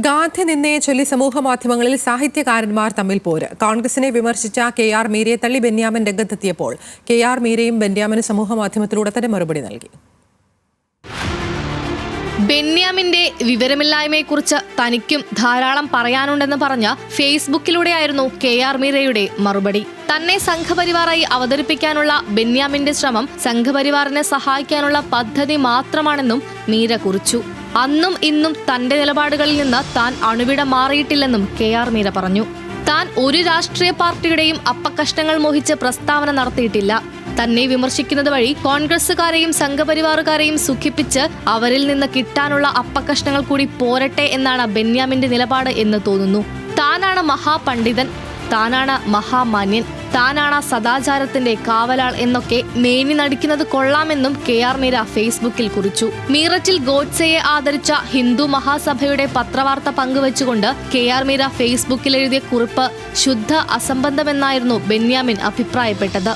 ഗാന്ധി നിന്നയെ ചൊല്ലി സമൂഹമാധ്യമങ്ങളിൽ സാഹിത്യകാരന്മാർ തമ്മിൽ പോര്. കോൺഗ്രസിനെ വിമർശിച്ച കെ.ആർ. മീരയെ തള്ളി ബെന്യാമിൻ രംഗത്തെത്തിയപ്പോൾ കെ.ആർ. മീരയും ബെന്യാമിന് സമൂഹമാധ്യമത്തിലൂടെ തന്നെ മറുപടി നൽകി. ബെന്യാമിന്റെ വിവരമില്ലായ്മയെക്കുറിച്ച് തനിക്കും ധാരാളം പറയാനുണ്ടെന്ന് പറഞ്ഞ ഫേസ്ബുക്കിലൂടെയായിരുന്നു കെ.ആർ. മീരയുടെ മറുപടി. തന്നെ സംഘപരിവാറായി അവതരിപ്പിക്കാനുള്ള ബെന്യാമിന്റെ ശ്രമം സംഘപരിവാറിനെ സഹായിക്കാനുള്ള പദ്ധതി മാത്രമാണെന്നും മീര കുറിച്ചു. അന്നും ഇന്നും തന്റെ നിലപാടുകളിൽ നിന്ന് താൻ അണുവിട മാറിയിട്ടില്ലെന്നും കെ.ആർ. മീര പറഞ്ഞു. താൻ ഒരു രാഷ്ട്രീയ പാർട്ടിയുടെയും അപ്പക്കഷ്ണങ്ങൾ മോഹിച്ച് പ്രസ്താവന നടത്തിയിട്ടില്ല. തന്നെ വിമർശിക്കുന്നത് വഴി കോൺഗ്രസുകാരെയും സംഘപരിവാറുകാരെയും സുഖിപ്പിച്ച് അവരിൽ നിന്ന് കിട്ടാനുള്ള അപ്പക്കഷ്ണങ്ങൾ കൂടി പോരട്ടെ എന്നാണ് ബെന്യാമിന്റെ നിലപാട് എന്ന് തോന്നുന്നു. താനാണ് മഹാപണ്ഡിതൻ, താനാണ് മഹാമാന്യൻ, താനാണ് സദാചാരത്തിന്റെ കാവലാൾ എന്നൊക്കെ മേനി നടിക്കുന്നത് കൊള്ളാമെന്നും കെ.ആർ. മീര ഫേസ്ബുക്കിൽ കുറിച്ചു. മീററ്റിൽ ഗോഡ്സെയെ ആദരിച്ച ഹിന്ദു മഹാസഭയുടെ പത്രവാർത്ത പങ്കുവച്ചുകൊണ്ട് കെ.ആർ. മീര ഫേസ്ബുക്കിൽ എഴുതിയ കുറിപ്പ് ശുദ്ധ അസംബന്ധമെന്നായിരുന്നു ബെന്യാമിൻ അഭിപ്രായപ്പെട്ടത്.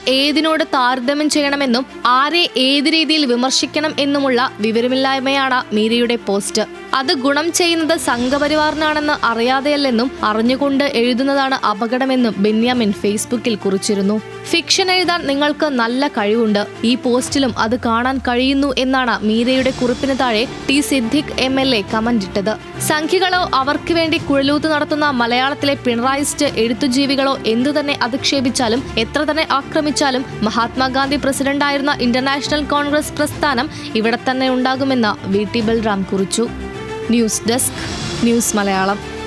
ഏതിനോട് താരതമ്യം ചെയ്യണമെന്നും ആരെ ഏത് രീതിയിൽ വിമർശിക്കണം എന്നുമുള്ള വിവരമില്ലായ്മയാണ് മീരയുടെ പോസ്റ്റ്. അത് ഗുണം ചെയ്യുന്നത് സംഘപരിവാറിനാണെന്ന് അറിയാതെയല്ലെന്നും അറിഞ്ഞുകൊണ്ട് എഴുതുന്നതാണ് അപകടമെന്നും ബെന്യാമിൻ ഫേസ്ബുക്കിൽ കുറിച്ചിരുന്നു. ഫിക്ഷൻ എഴുതാൻ നിങ്ങൾക്ക് നല്ല കഴിവുണ്ട്, ഈ പോസ്റ്റിലും അത് കാണാൻ കഴിയുന്നു എന്നാണ് മീരയുടെ കുറിപ്പിന് താഴെ ടി സിദ്ദിഖ് MLA കമന്റിട്ടത്. സംഖ്യകളോ അവർക്ക് വേണ്ടി കുഴലൂത്ത് നടത്തുന്ന മലയാളത്തിലെ പിണറായിസ്റ്റ് എഴുത്തുജീവികളോ എന്തുതന്നെ അധിക്ഷേപിച്ചാലും എത്ര തന്നെ ആക്രമിച്ചാലും മഹാത്മാഗാന്ധി പ്രസിഡന്റായിരുന്ന ഇന്റർനാഷണൽ കോൺഗ്രസ് പ്രസ്ഥാനം ഇവിടെ തന്നെ ഉണ്ടാകുമെന്ന് VT ബൽറാം കുറിച്ചു. News desk, news Malayalam.